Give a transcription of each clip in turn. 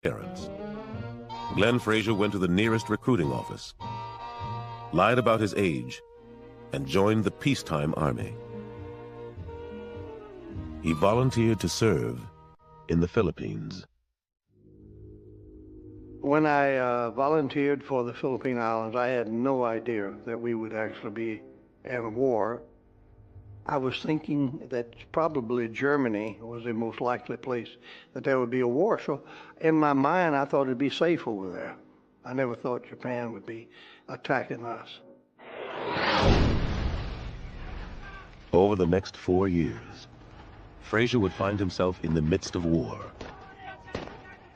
parents. Glenn Frazier went to the nearest recruiting office, lied about his age, and joined the peacetime army. He volunteered to serve in the Philippines. When I volunteered for the Philippine Islands, I had no idea that we would actually be in a war. I was thinking that probably Germany was the most likely place that there would be a war. So in my mind, I thought it'd be safe over there. I never thought Japan would be attacking us. Over the next 4 years, Frazier would find himself in the midst of war.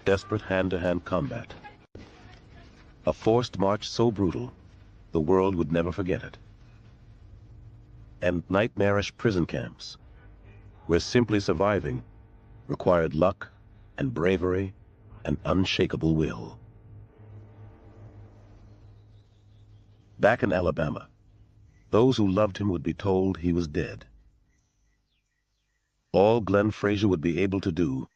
Desperate hand-to-hand combat. A forced march so brutal, the world would never forget it. And nightmarish prison camps, where simply surviving required luck and bravery and unshakable will. Back in Alabama, those who loved him would be told he was dead. All Glenn Frazier would be able to do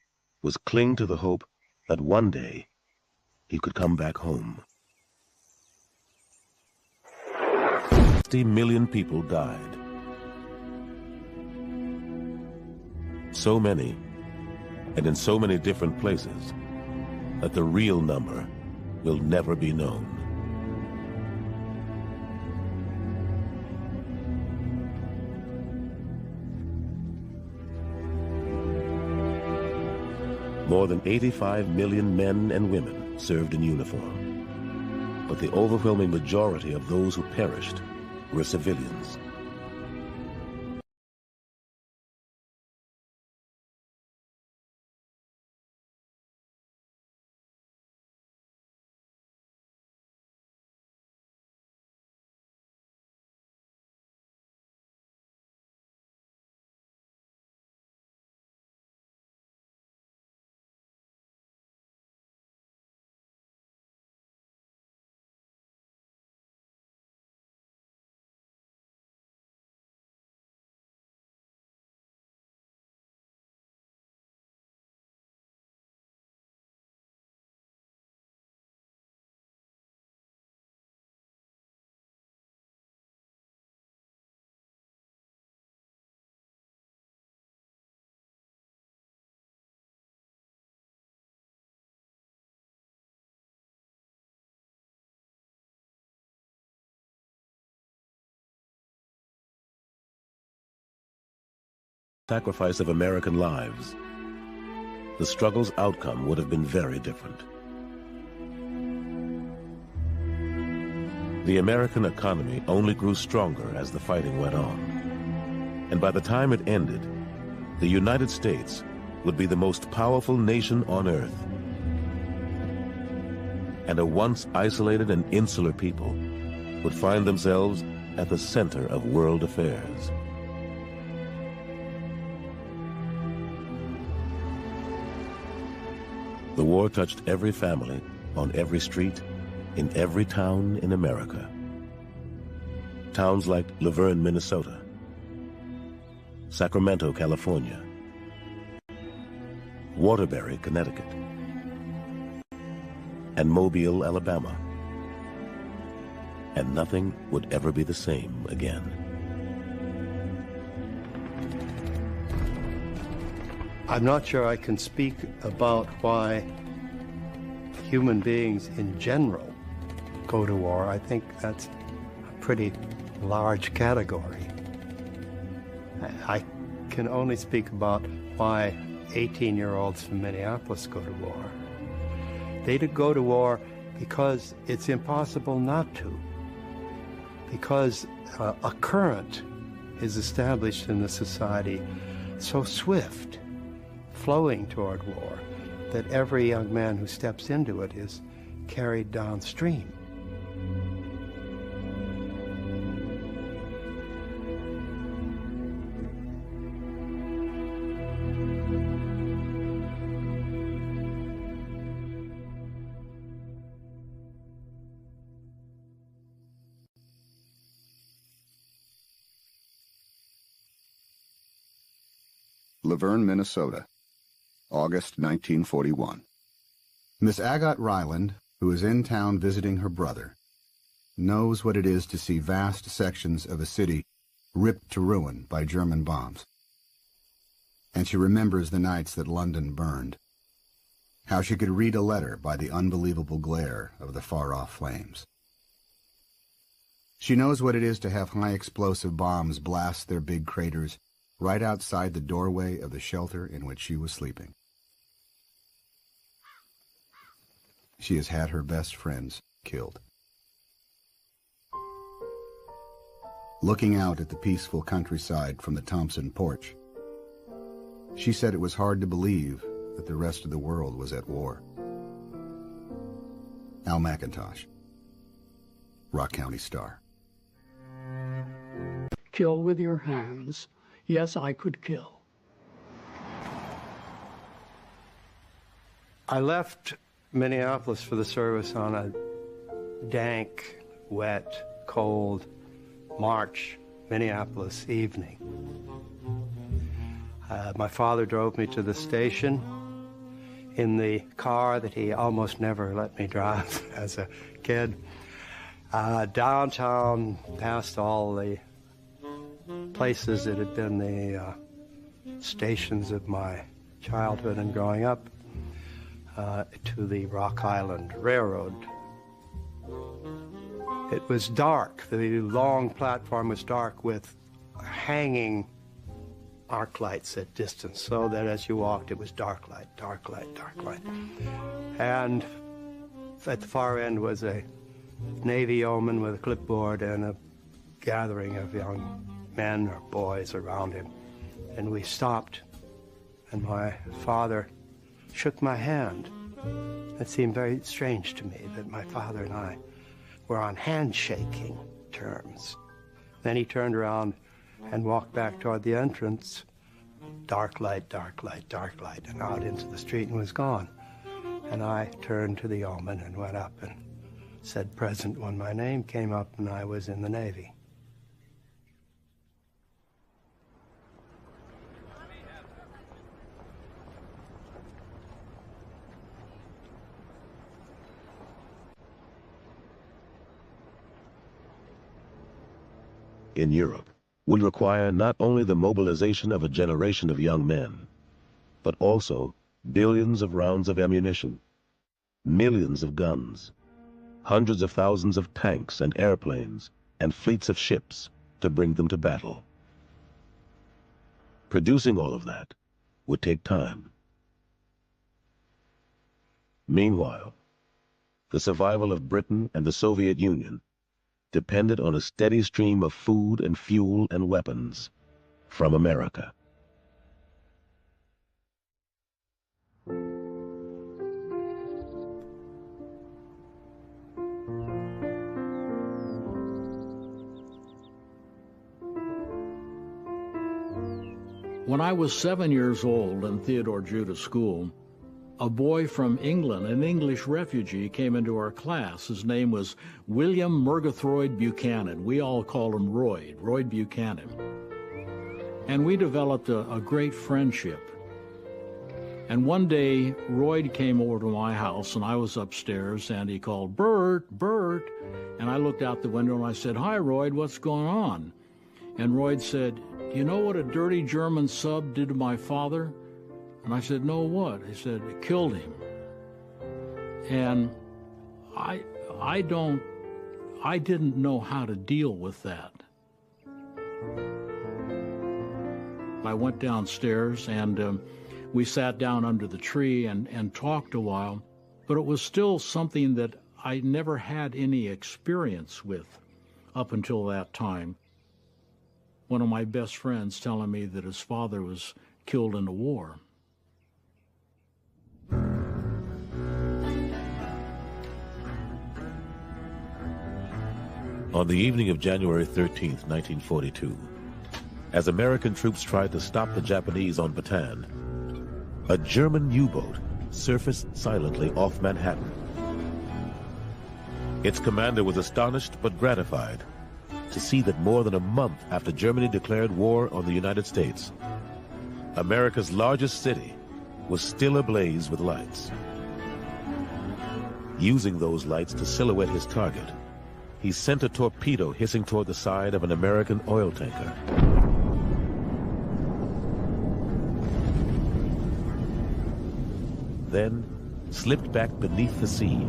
was cling to the hope that one day he could come back home. 60 million people died. So many, and in so many different places, that the real number will never be known. More than 85 million men and women served in uniform, but the overwhelming majority of those who perished were civilians. Sacrifice of American lives, the struggle's outcome would have been very different. The American economy only grew stronger as the fighting went on. And by the time it ended, the United States would be the most powerful nation on earth. And a once isolated and insular people would find themselves at the center of world affairs. The war touched every family, on every street, in every town in America. Towns like Laverne, Minnesota, Sacramento, California, Waterbury, Connecticut, and Mobile, Alabama. And nothing would ever be the same again. I'm not sure I can speak about why human beings in general go to war. I think that's a pretty large category. I can only speak about why 18-year-olds from Minneapolis go to war. They go to war because it's impossible not to. Because a current is established in the society so swift, flowing toward war, that every young man who steps into it is carried downstream. Laverne, Minnesota, August 1941. Miss Agat Ryland, who is in town visiting her brother, knows what it is to see vast sections of a city ripped to ruin by German bombs. And she remembers the nights that London burned, how she could read a letter by the unbelievable glare of the far-off flames. She knows what it is to have high-explosive bombs blast their big craters right outside the doorway of the shelter in which she was sleeping. She has had her best friends killed. Looking out at the peaceful countryside from the Thompson porch, she said it was hard to believe that the rest of the world was at war. Al McIntosh, Rock County Star. Kill with your hands. Yes, I could kill. I left Minneapolis for the service on a dank, wet, cold March Minneapolis evening. My father drove me to the station in the car that he almost never let me drive as a kid. Downtown, past all the places that had been the stations of my childhood and growing up, to the Rock Island Railroad. It was dark. The long platform was dark with hanging arc lights at distance, so that as you walked it was dark light, dark light, dark light. And at the far end was a Navy yeoman with a clipboard and a gathering of young men or boys around him. And we stopped, and my father shook my hand. It seemed very strange to me that my father and I were on handshaking terms. Then he turned around and walked back toward the entrance. Dark light, dark light, dark light, and out into the street and was gone. And I turned to the yeoman and went up and said present when my name came up, and I was in the Navy. In Europe would require not only the mobilization of a generation of young men, but also billions of rounds of ammunition, millions of guns, hundreds of thousands of tanks and airplanes, and fleets of ships to bring them to battle. Producing all of that would take time. Meanwhile, the survival of Britain and the Soviet Union depended on a steady stream of food and fuel and weapons from America. When I was 7 years old in Theodore Judah School, a boy from England, an English refugee, came into our class. His name was William Murgatroyd Buchanan. We all called him Royd Buchanan. And we developed a great friendship. And one day, Royd came over to my house, and I was upstairs, and he called, "Bert, Bert." And I looked out the window, and I said, "Hi, Royd, what's going on?" And Royd said, "Do you know what a dirty German sub did to my father?" And I said, "No, what?" He said, "It killed him." And I didn't know how to deal with that. I went downstairs, and we sat down under the tree and talked a while, but it was still something that I never had any experience with up until that time. One of my best friends telling me that his father was killed in the war. On the evening of January 13th, 1942, as American troops tried to stop the Japanese on Bataan, a German U-boat surfaced silently off Manhattan. Its commander was astonished but gratified to see that more than a month after Germany declared war on the United States, America's largest city was still ablaze with lights. Using those lights to silhouette his target, he sent a torpedo hissing toward the side of an American oil tanker. Then slipped back beneath the sea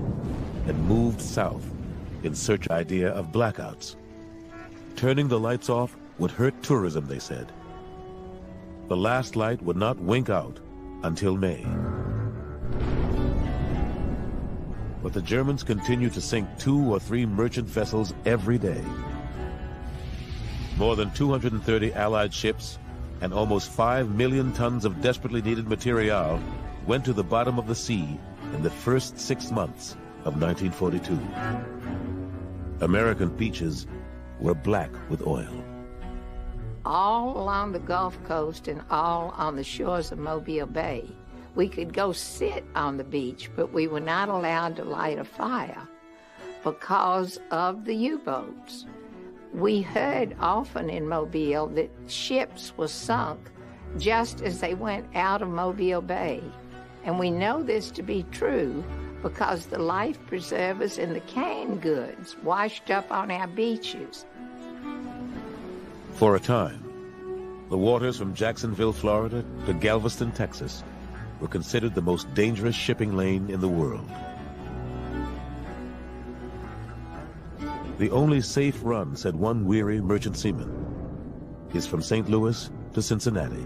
and moved south in search idea of blackouts. Turning the lights off would hurt tourism, they said. The last light would not wink out until May. But the Germans continued to sink 2 or 3 merchant vessels every day. More than 230 Allied ships and almost 5 million tons of desperately needed material went to the bottom of the sea in the first 6 months of 1942. American beaches were black with oil. All along the Gulf Coast and all on the shores of Mobile Bay, we could go sit on the beach, but we were not allowed to light a fire because of the U-boats. We heard often in Mobile that ships were sunk just as they went out of Mobile Bay. And we know this to be true because the life preservers and the canned goods washed up on our beaches. For a time, the waters from Jacksonville, Florida to Galveston, Texas were considered the most dangerous shipping lane in the world. The only safe run, said one weary merchant seaman, is from St. Louis to Cincinnati.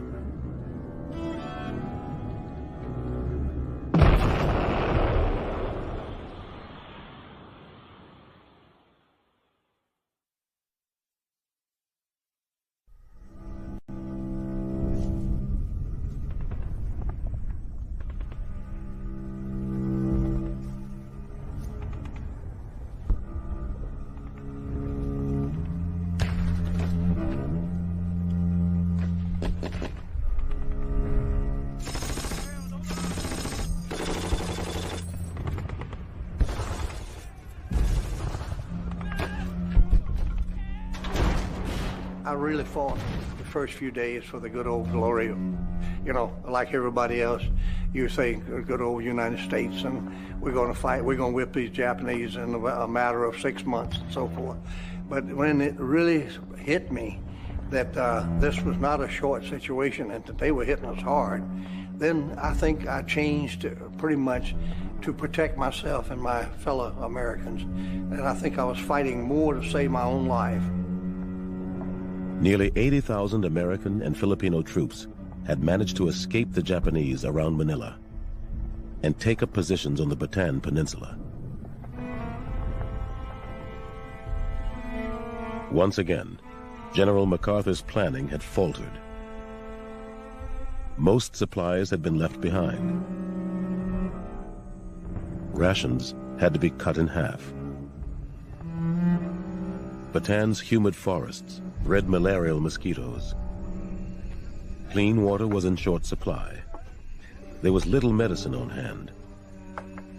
I really fought the first few days for the good old glory. You know, like everybody else, you say good old United States, and we're going to fight, we're going to whip these Japanese in a matter of 6 months and so forth. But when it really hit me that this was not a short situation and that they were hitting us hard, then I think I changed pretty much to protect myself and my fellow Americans. And I think I was fighting more to save my own life. Nearly 80,000 American and Filipino troops had managed to escape the Japanese around Manila and take up positions on the Bataan Peninsula. Once again, General MacArthur's planning had faltered. Most supplies had been left behind. Rations had to be cut in half. Bataan's humid forests bred malarial mosquitoes. Clean water was in short supply. There was little medicine on hand.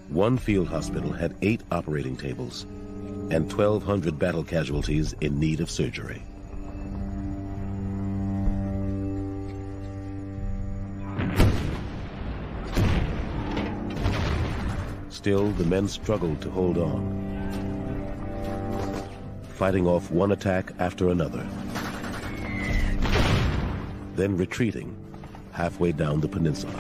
One field hospital had 8 operating tables and 1,200 battle casualties in need of surgery. Still, the men struggled to hold on, fighting off one attack after another, then retreating halfway down the peninsula.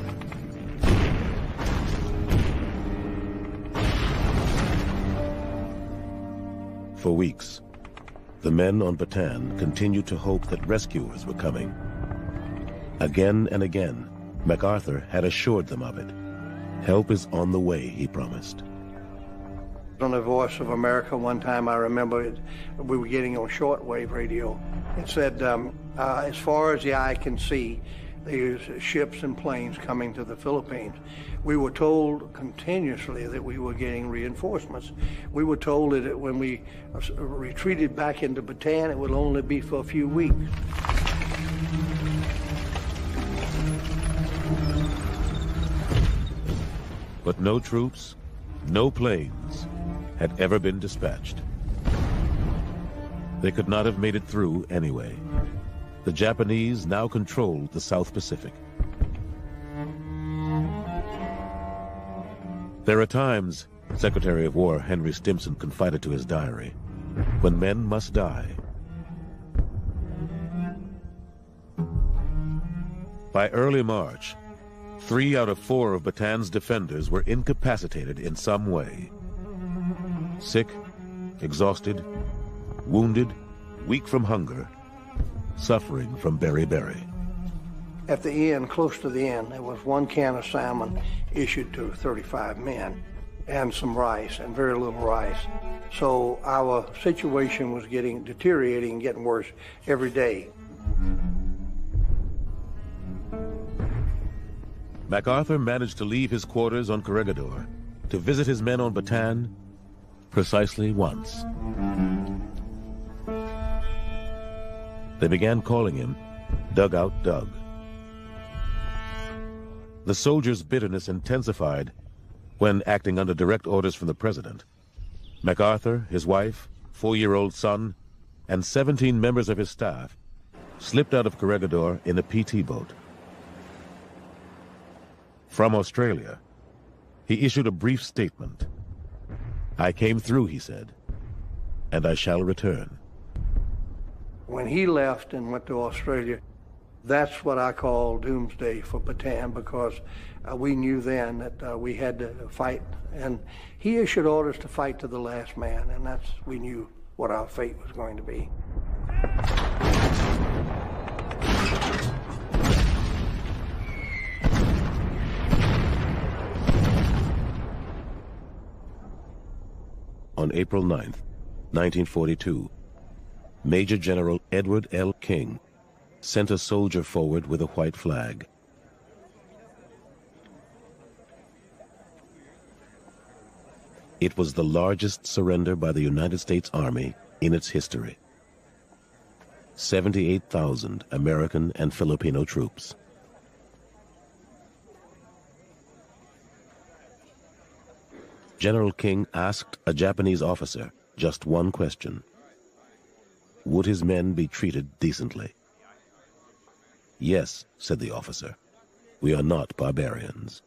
For weeks, the men on Bataan continued to hope that rescuers were coming. Again and again, MacArthur had assured them of it. Help is on the way, he promised. On the Voice of America one time, I remember we were getting on shortwave radio. It said, as far as the eye can see, there's ships and planes coming to the Philippines. We were told continuously that we were getting reinforcements. We were told that when we retreated back into Bataan, it would only be for a few weeks. But no troops, no planes had ever been dispatched. They could not have made it through anyway. The Japanese now controlled the South Pacific. There are times Secretary of War Henry Stimson confided to his diary, "When men must die." By early March, 3 out of 4 of Batan's defenders were incapacitated in some way. Sick, exhausted, wounded, weak from hunger, suffering from beriberi. At the end, close to the end, there was 1 can of salmon issued to 35 men and some rice, and very little rice. So our situation was deteriorating and getting worse every day. MacArthur managed to leave his quarters on Corregidor to visit his men on Batan precisely once. They began calling him Dugout Doug. The soldiers' bitterness intensified when, acting under direct orders from the president, MacArthur, his wife, 4-year-old son, and 17 members of his staff slipped out of Corregidor in a PT boat. From Australia, he issued a brief statement. "I came through," he said, "and I shall return." When he left and went to Australia, that's what I call doomsday for Bataan, because we knew then that we had to fight. And he issued orders to fight to the last man, and we knew what our fate was going to be. On April 9th, 1942, Major General Edward L. King sent a soldier forward with a white flag. It was the largest surrender by the United States Army in its history. 78,000 American and Filipino troops. General King asked a Japanese officer just one question. Would his men be treated decently? "Yes," said the officer. "We are not barbarians."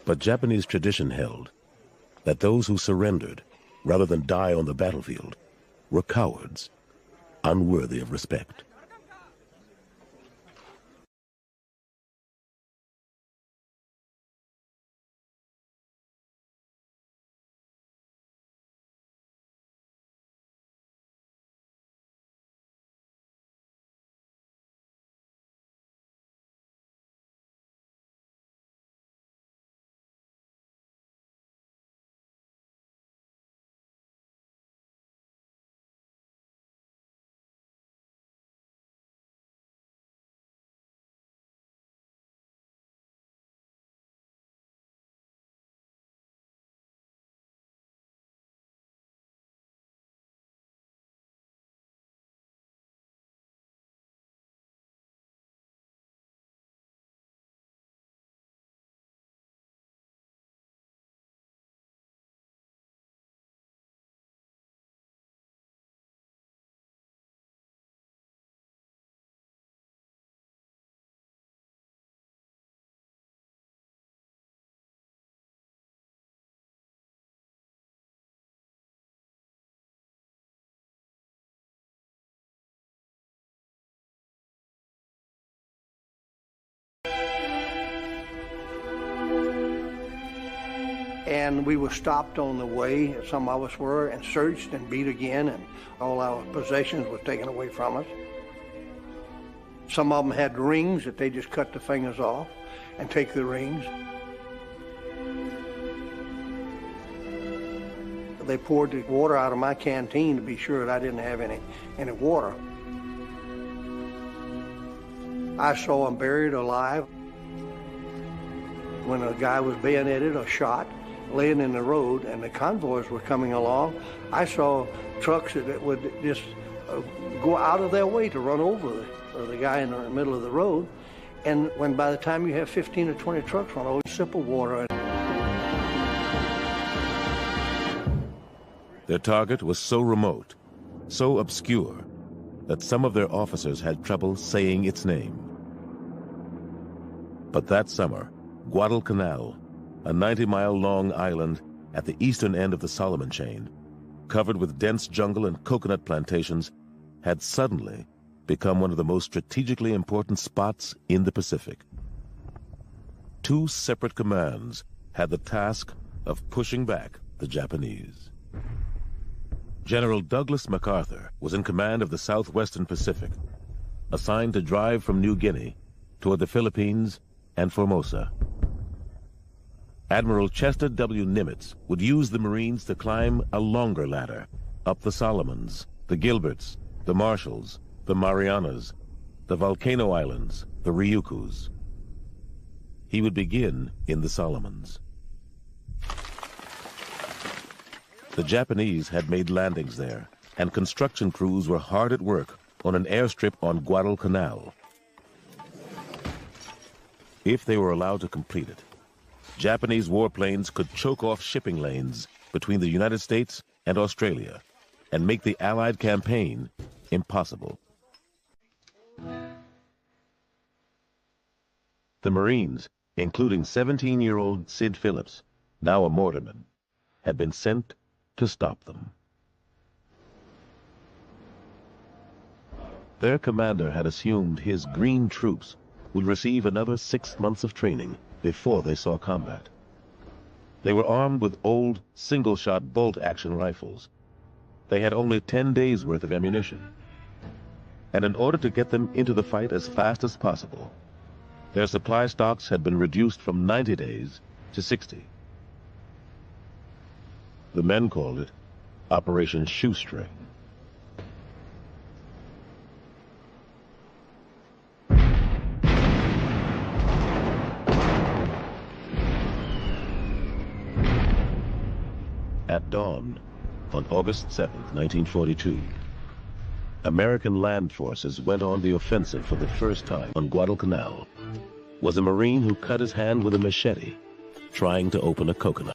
But Japanese tradition held that those who surrendered, rather than die on the battlefield, were cowards, unworthy of respect. And we were stopped on the way, some of us were, and searched and beat again, and all our possessions were taken away from us. Some of them had rings that they just cut the fingers off and take the rings. They poured the water out of my canteen to be sure that I didn't have any water. I saw them buried alive. When a guy was bayoneted or shot, laying in the road, and the convoys were coming along, I saw trucks that would just go out of their way to run over the guy in the middle of the road. And when by the time you have 15 or 20 trucks run over, sip of water. Their target was so remote, so obscure, that some of their officers had trouble saying its name. But that summer, Guadalcanal, a 90-mile-long island at the eastern end of the Solomon chain, covered with dense jungle and coconut plantations, had suddenly become one of the most strategically important spots in the Pacific. Two separate commands had the task of pushing back the Japanese. General Douglas MacArthur was in command of the southwestern Pacific, assigned to drive from New Guinea toward the Philippines and Formosa. Admiral Chester W. Nimitz would use the Marines to climb a longer ladder up the Solomons, the Gilberts, the Marshalls, the Marianas, the Volcano Islands, the Ryukyus. He would begin in the Solomons. The Japanese had made landings there, and construction crews were hard at work on an airstrip on Guadalcanal. If they were allowed to complete it, Japanese warplanes could choke off shipping lanes between the United States and Australia and make the Allied campaign impossible. The Marines, including 17-year-old Sid Phillips, now a mortarman, had been sent to stop them. Their commander had assumed his green troops would receive another 6 months of training before they saw combat. They were armed with old, single-shot bolt-action rifles. They had only 10 days' worth of ammunition. And in order to get them into the fight as fast as possible, their supply stocks had been reduced from 90 days to 60. The men called it Operation Shoestring. At dawn, on August 7, 1942, American land forces went on the offensive for the first time on Guadalcanal. Was a Marine who cut his hand with a machete, trying to open a coconut.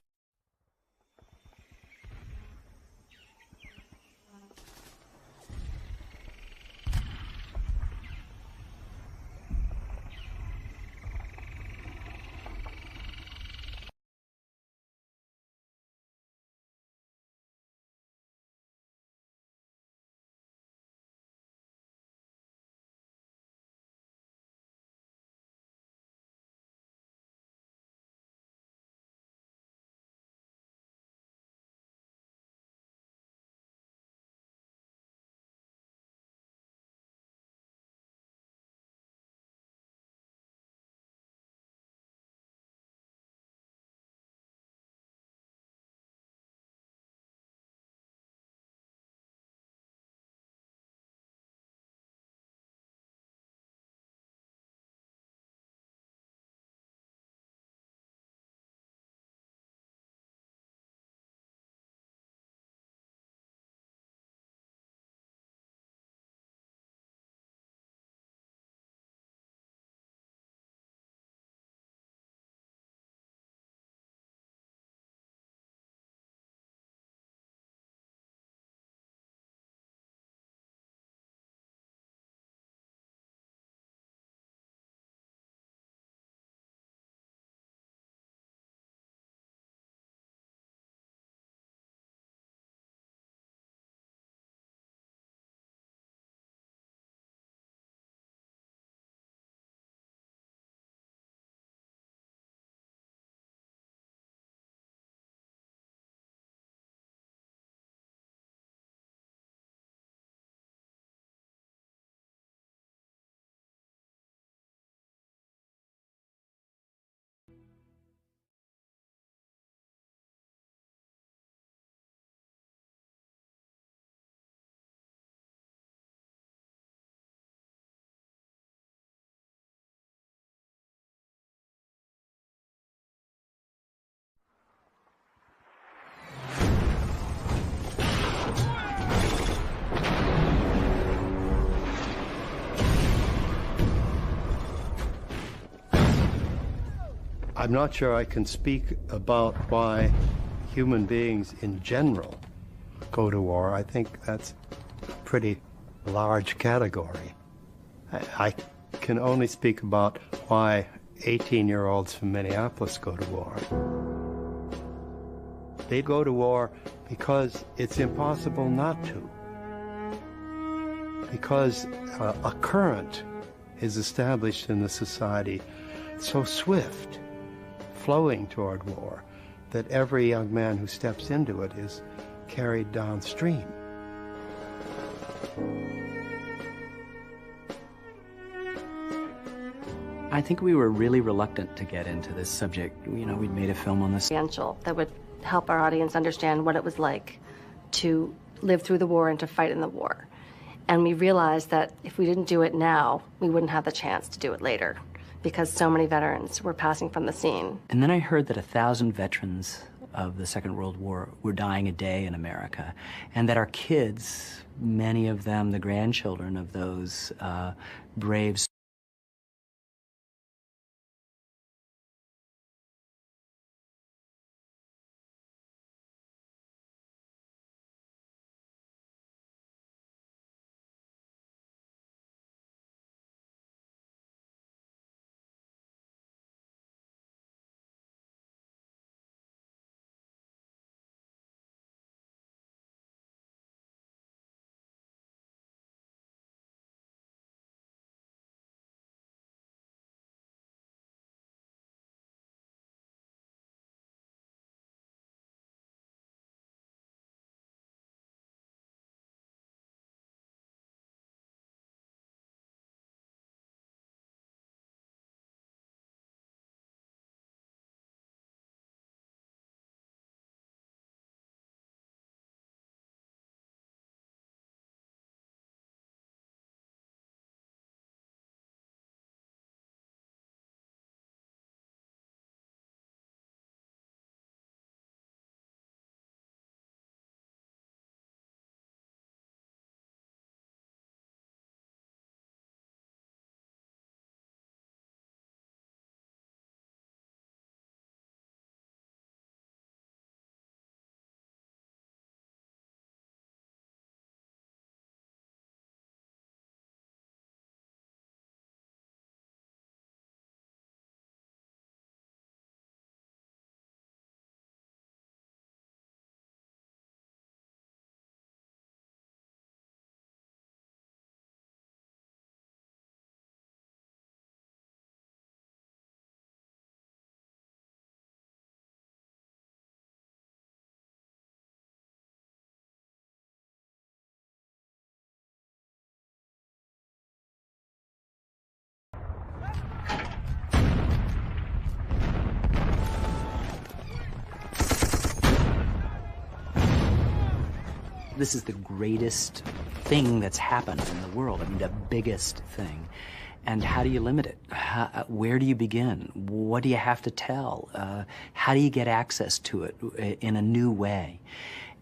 I'm not sure I can speak about why human beings in general go to war. I think that's a pretty large category. I can only speak about why 18-year-olds from Minneapolis go to war. They go to war because it's impossible not to. Because a current is established in the society so swift, flowing toward war, that every young man who steps into it is carried downstream. I think we were really reluctant to get into this subject. You know, we'd made a film on this. That would help our audience understand what it was like to live through the war and to fight in the war. And we realized that if we didn't do it now, we wouldn't have the chance to do it later, because so many veterans were passing from the scene. And then I heard that 1,000 veterans of the Second World War were dying a day in America, and that our kids, many of them the grandchildren of those brave This is the greatest thing that's happened in the world. I mean, the biggest thing. And how do you limit it? Where do you begin? What do you have to tell? How do you get access to it in a new way?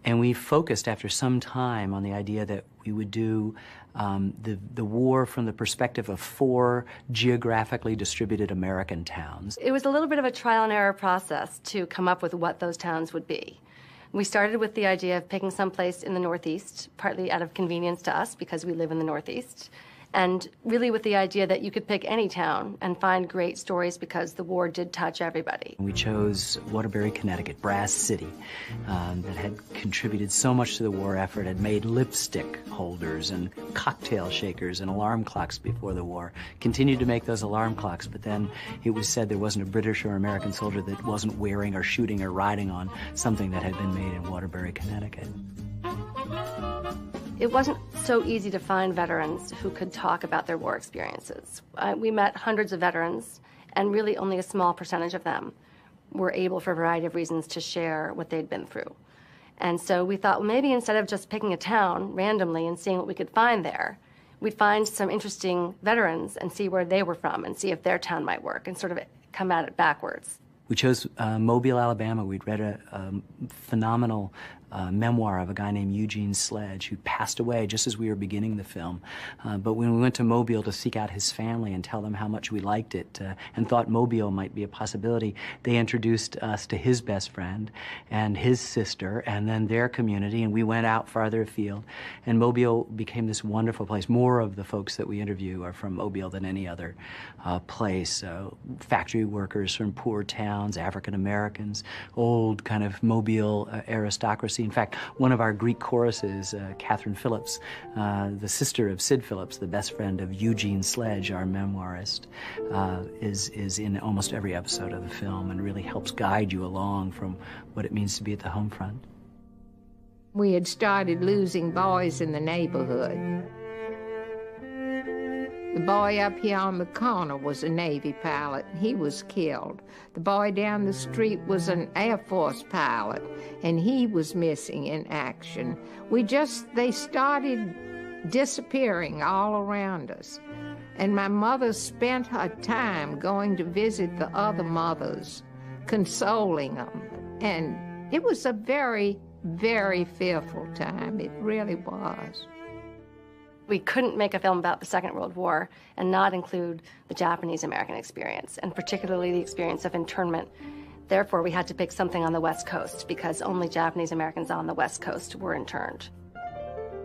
And we focused after some time on the idea that we would do the war from the perspective of 4 geographically distributed American towns. It was a little bit of a trial and error process to come up with what those towns would be. We started with the idea of picking some place in the Northeast, partly out of convenience to us because we live in the Northeast, and really with the idea that you could pick any town and find great stories because the war did touch everybody. We chose Waterbury, Connecticut, Brass City, that had contributed so much to the war effort, had made lipstick holders and cocktail shakers and alarm clocks before the war, continued to make those alarm clocks, but then it was said there wasn't a British or American soldier that wasn't wearing or shooting or riding on something that had been made in Waterbury, Connecticut. It wasn't so easy to find veterans who could talk about their war experiences. We met hundreds of veterans, and really only a small percentage of them were able, for a variety of reasons, to share what they'd been through. And so we thought, well, maybe instead of just picking a town randomly and seeing what we could find there, we'd find some interesting veterans and see where they were from and see if their town might work and sort of come at it backwards. We chose Mobile, Alabama. We'd read a phenomenal memoir of a guy named Eugene Sledge, who passed away just as we were beginning the film. But when we went to Mobile to seek out his family and tell them how much we liked it and thought Mobile might be a possibility, they introduced us to his best friend and his sister and then their community, and we went out farther afield. And Mobile became this wonderful place. More of the folks that we interview are from Mobile than any other place. Factory workers from poor towns, African Americans, old kind of Mobile aristocracy. In fact, one of our Greek choruses, Catherine Phillips, the sister of Sid Phillips, the best friend of Eugene Sledge, our memoirist, is in almost every episode of the film and really helps guide you along from what it means to be at the home front. We had started losing boys in the neighborhood. The boy up here on the corner was a Navy pilot, and he was killed. The boy down the street was an Air Force pilot, and he was missing in action. They started disappearing all around us. And my mother spent her time going to visit the other mothers, consoling them. And it was a very, very fearful time. It really was. We couldn't make a film about the Second World War and not include the Japanese-American experience, and particularly the experience of internment. Therefore, we had to pick something on the West Coast because only Japanese-Americans on the West Coast were interned.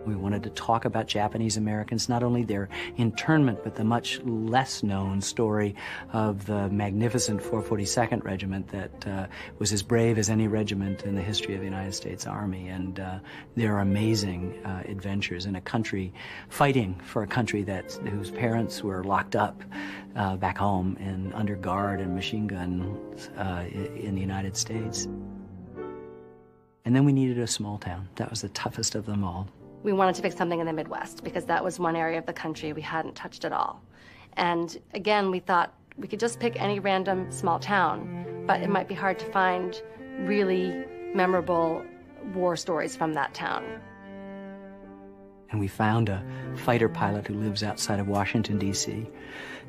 We wanted to talk about Japanese Americans, not only their internment, but the much less known story of the magnificent 442nd Regiment that was as brave as any regiment in the history of the United States Army, and their amazing adventures in a country, fighting for a country whose parents were locked up back home and under guard and machine guns in the United States. And then we needed a small town. That was the toughest of them all. We wanted to pick something in the Midwest because that was one area of the country we hadn't touched at all. And again, we thought we could just pick any random small town, but it might be hard to find really memorable war stories from that town. And we found a fighter pilot who lives outside of Washington, D.C.,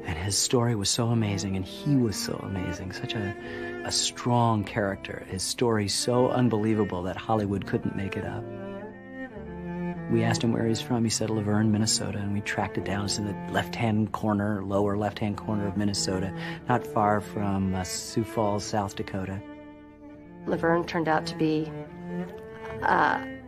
and his story was so amazing, and he was so amazing, such a strong character. His story so unbelievable that Hollywood couldn't make it up. We asked him where he's from. He said Laverne, Minnesota, and we tracked it down. It's in the left-hand corner, lower left-hand corner of Minnesota, not far from Sioux Falls, South Dakota. Laverne turned out to be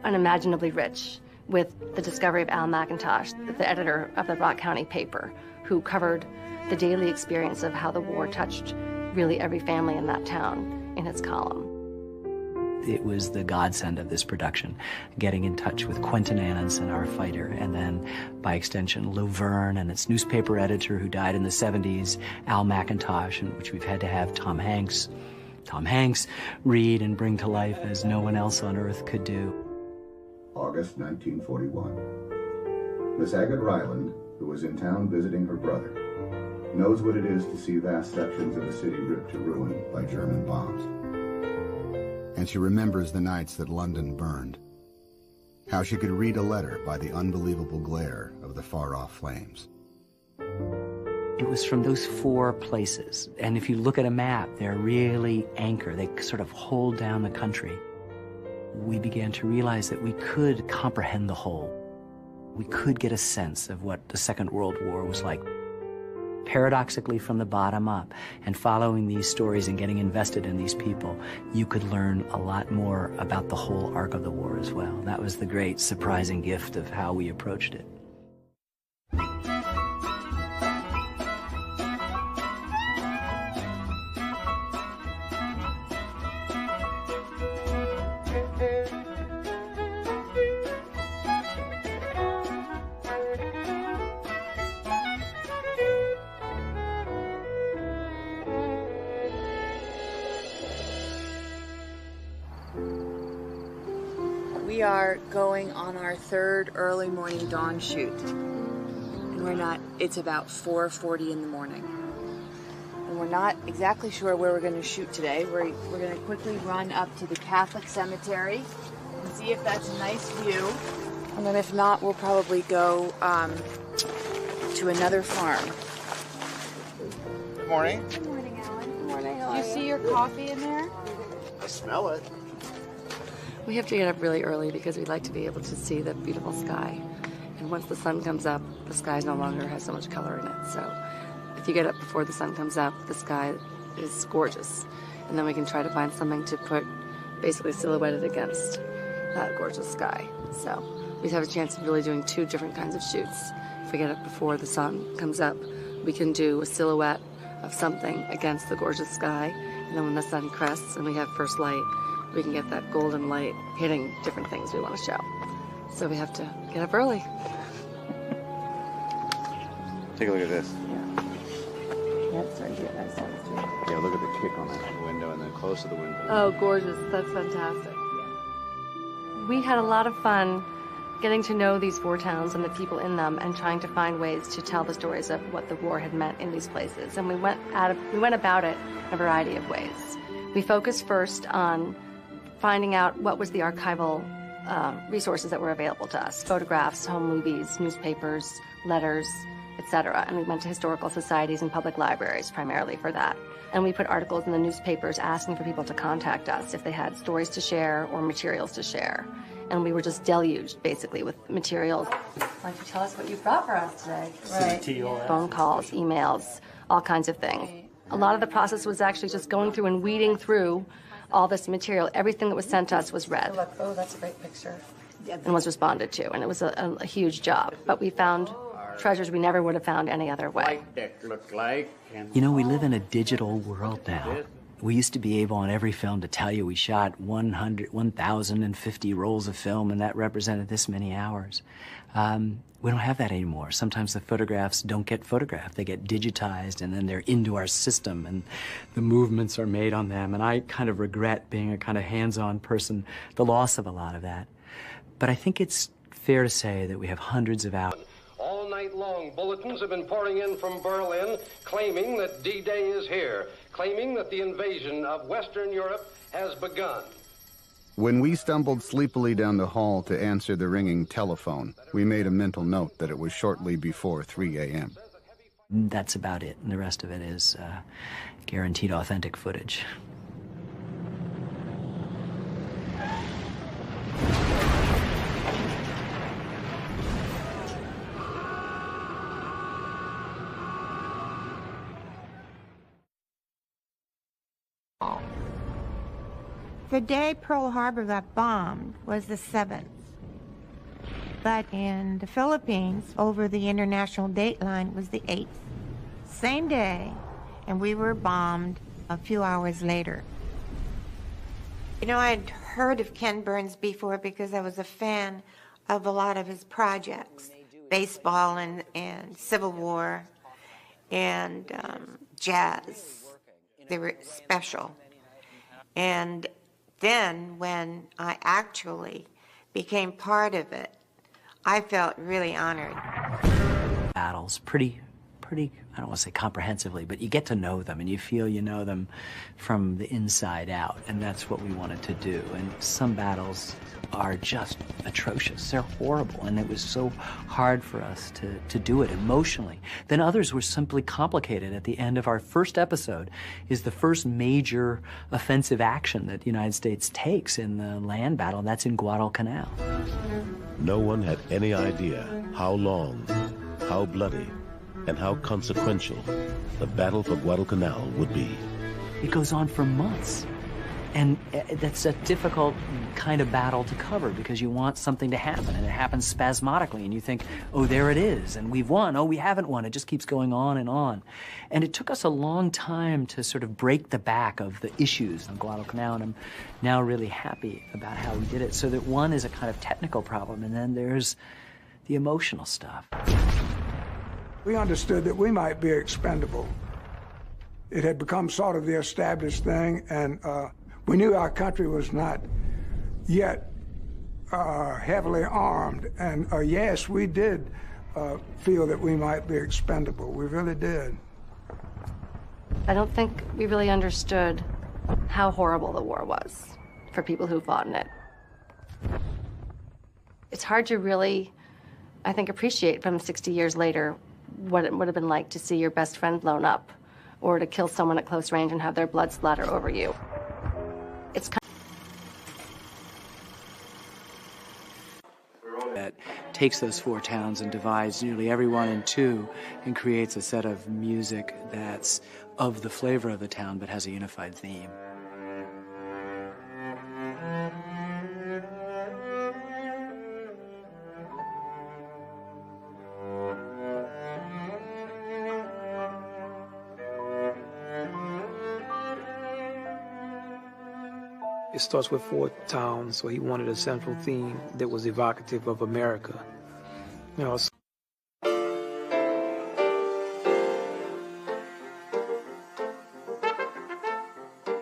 unimaginably rich, with the discovery of Al McIntosh, the editor of the Rock County paper, who covered the daily experience of how the war touched really every family in that town in his column. It was the godsend of this production, getting in touch with Quentin Ananson, our fighter, and then, by extension, Laverne and its newspaper editor who died in the 70s, Al McIntosh, in which we've had to have Tom Hanks read and bring to life as no one else on earth could do. August 1941. Miss Agate Ryland, who was in town visiting her brother, knows what it is to see vast sections of the city ripped to ruin by German bombs. And she remembers the nights that London burned, how she could read a letter by the unbelievable glare of the far-off flames. It was from those four places, and if you look at a map, they're really anchor. They sort of hold down the country. We began to realize that we could comprehend the whole. We could get a sense of what the Second World War was like. Paradoxically, from the bottom up, and following these stories and getting invested in these people, you could learn a lot more about the whole arc of the war as well. That was the great surprising gift of how we approached it. We are going on our third early morning dawn shoot. And it's about 4:40 in the morning. And we're not exactly sure where we're going to shoot today. We're going to quickly run up to the Catholic cemetery and see if that's a nice view. And then if not, we'll probably go to another farm. Good morning. Good morning, Alan. Good morning. Do you see your coffee in there? I smell it. We have to get up really early because we'd like to be able to see the beautiful sky. And once the sun comes up, the sky no longer has so much color in it. So if you get up before the sun comes up, the sky is gorgeous. And then we can try to find something to put basically silhouetted against that gorgeous sky. So we have a chance of really doing two different kinds of shoots. If we get up before the sun comes up, we can do a silhouette of something against the gorgeous sky. And then when the sun crests and we have first light, we can get that golden light hitting different things we want to show. So we have to get up early. Take a look at this. That's right here. That sounds good. Yeah, look at the kick on that window and then close to the window. Oh, gorgeous. That's fantastic. We had a lot of fun getting to know these four towns and the people in them and trying to find ways to tell the stories of what the war had meant in these places. And we went about it in a variety of ways. We focused first on finding out what was the archival resources that were available to us. Photographs, home movies, newspapers, letters, etc. And we went to historical societies and public libraries primarily for that. And we put articles in the newspapers asking for people to contact us if they had stories to share or materials to share. And we were just deluged, basically, with materials. Why don't you tell us what you brought for us today? Right. Phone calls, emails, all kinds of things. A lot of the process was actually just going through and weeding through all this material. Everything that was sent to us was read. Oh, that's a great picture. And was responded to. And it was a huge job. But we found treasures we never would have found any other way. You know, we live in a digital world now. We used to be able on every film to tell you we shot 1,050 rolls of film and that represented this many hours. We don't have that anymore. Sometimes the photographs don't get photographed. They get digitized and then they're into our system and the movements are made on them. And I kind of regret, being a kind of hands-on person, the loss of a lot of that. But I think it's fair to say that we have hundreds of hours. All night long, bulletins have been pouring in from Berlin claiming that D-Day is here, claiming that the invasion of Western Europe has begun. When we stumbled sleepily down the hall to answer the ringing telephone, we made a mental note that it was shortly before 3 a.m. That's about it, and the rest of it is guaranteed authentic footage. The day Pearl Harbor got bombed was the 7th. But in the Philippines, over the international date line, was the 8th. Same day, and we were bombed a few hours later. You know, I'd heard of Ken Burns before because I was a fan of a lot of his projects. Baseball and Civil War and jazz. They were special. And then when I actually became part of it, I felt really honored. Battles, pretty, I don't want to say comprehensively, but you get to know them and you feel you know them from the inside out, and that's what we wanted to do. And some battles are just atrocious. They're horrible, and it was so hard for us to do it emotionally. Then others were simply complicated. At the end of our first episode is the first major offensive action that the United States takes in the land battle, and that's in Guadalcanal. No one had any idea how long, how bloody, and how consequential the Battle for Guadalcanal would be. It goes on for months. And that's a difficult kind of battle to cover because you want something to happen, and it happens spasmodically, and you think, oh, there it is, and we've won. Oh, we haven't won. It just keeps going on. And it took us a long time to sort of break the back of the issues in Guadalcanal, and I'm now really happy about how we did it. So that one is a kind of technical problem, and then there's the emotional stuff. We understood that we might be expendable. It had become sort of the established thing, and we knew our country was not yet heavily armed. And yes, we did feel that we might be expendable. We really did. I don't think we really understood how horrible the war was for people who fought in it. It's hard to really, I think, appreciate from 60 years later what it would have been like to see your best friend blown up or to kill someone at close range and have their blood splatter over you. It's kind takes those 4 towns and divides nearly every one in 2 and creates a set of music that's of the flavor of the town but has a unified theme. It starts with 4 towns, so he wanted a central theme that was evocative of America. You know,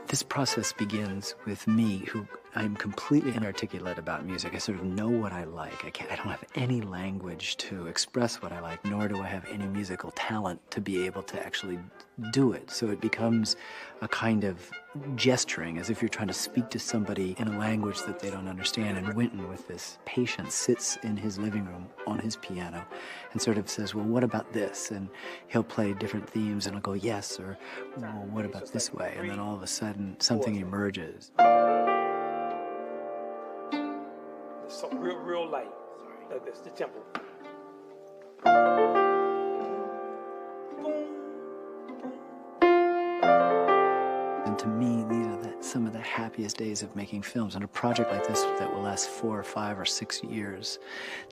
this process begins with me, who I'm completely inarticulate about music. I sort of know what I like. I don't have any language to express what I like, nor do I have any musical talent to be able to actually do it. So it becomes a kind of gesturing, as if you're trying to speak to somebody in a language that they don't understand. And Wynton, with this patience, sits in his living room on his piano and sort of says, well, what about this? And he'll play different themes, and I'll go, yes, or well, what about this way? And then all of a sudden, something emerges. So real light, like this, the tempo. And to me, these are some of the happiest days of making films. On a project like this that will last 4 or 5 or 6 years,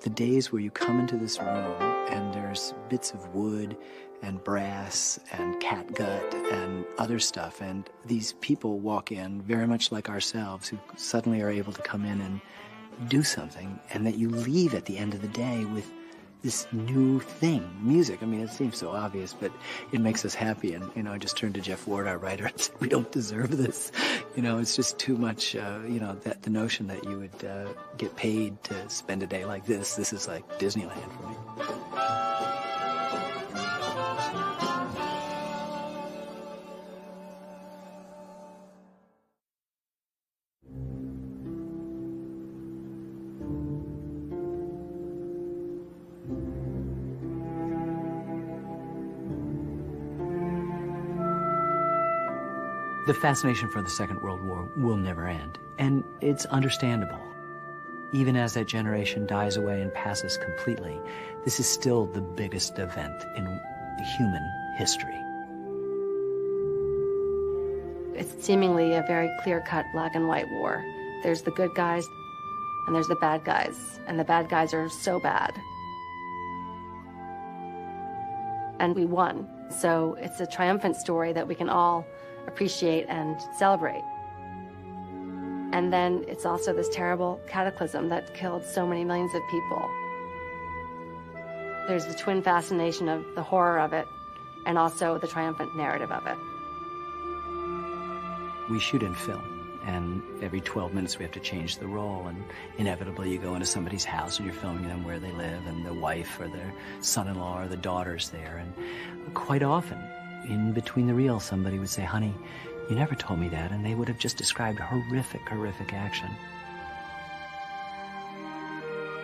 the days where you come into this room and there's bits of wood and brass and catgut and other stuff, and these people walk in very much like ourselves, who suddenly are able to come in and do something, and that you leave at the end of the day with this new thing, music. I mean, it seems so obvious, but it makes us happy. And, you know, I just turned to Jeff Ward, our writer, and said, we don't deserve this. You know, it's just too much, you know, that the notion that you would get paid to spend a day like this is like Disneyland for me. The fascination for the Second World War will never end, and it's understandable. Even as that generation dies away and passes completely, this is still the biggest event in human history. It's seemingly a very clear-cut black and white war. There's the good guys, and there's the bad guys, and the bad guys are so bad. And we won, so it's a triumphant story that we can all appreciate and celebrate. And then it's also this terrible cataclysm that killed so many millions of people. There's the twin fascination of the horror of it and also the triumphant narrative of it. We shoot in film, and every 12 minutes we have to change the role, and inevitably you go into somebody's house and you're filming them where they live, and the wife or their son-in-law or the daughter's there, and quite often in between the reels, somebody would say, honey, you never told me that, and they would have just described horrific, horrific action.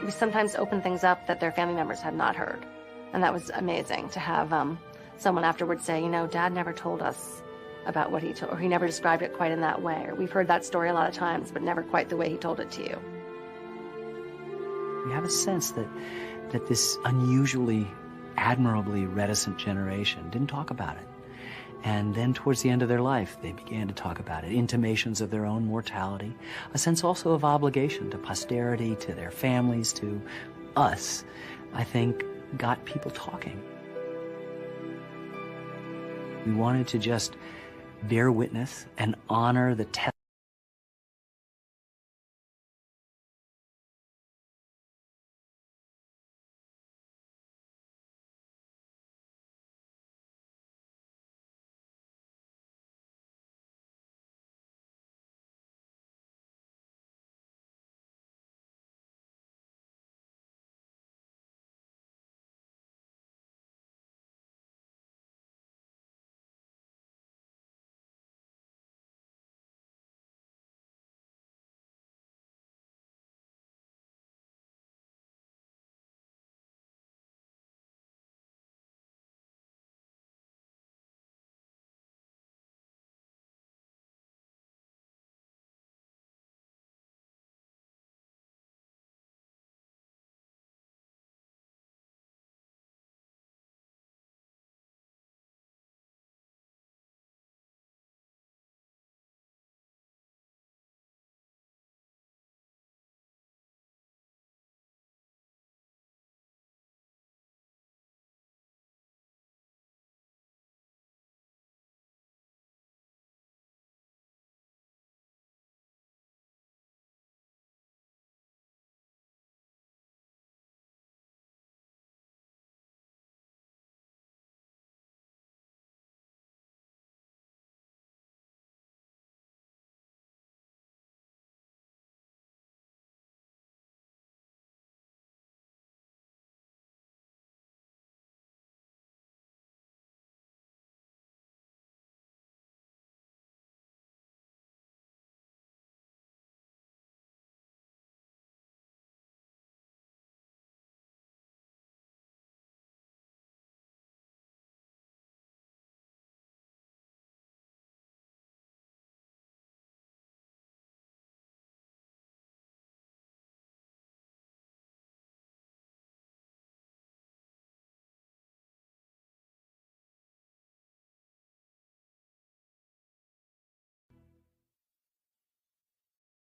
We sometimes open things up that their family members had not heard, and that was amazing to have someone afterwards say, you know, Dad never told us about what he told, or he never described it quite in that way, or we've heard that story a lot of times, but never quite the way he told it to you. You have a sense that this unusually, admirably reticent generation didn't talk about it. And then towards the end of their life, they began to talk about it. Intimations of their own mortality. A sense also of obligation to posterity, to their families, to us, I think, got people talking. We wanted to just bear witness and honor the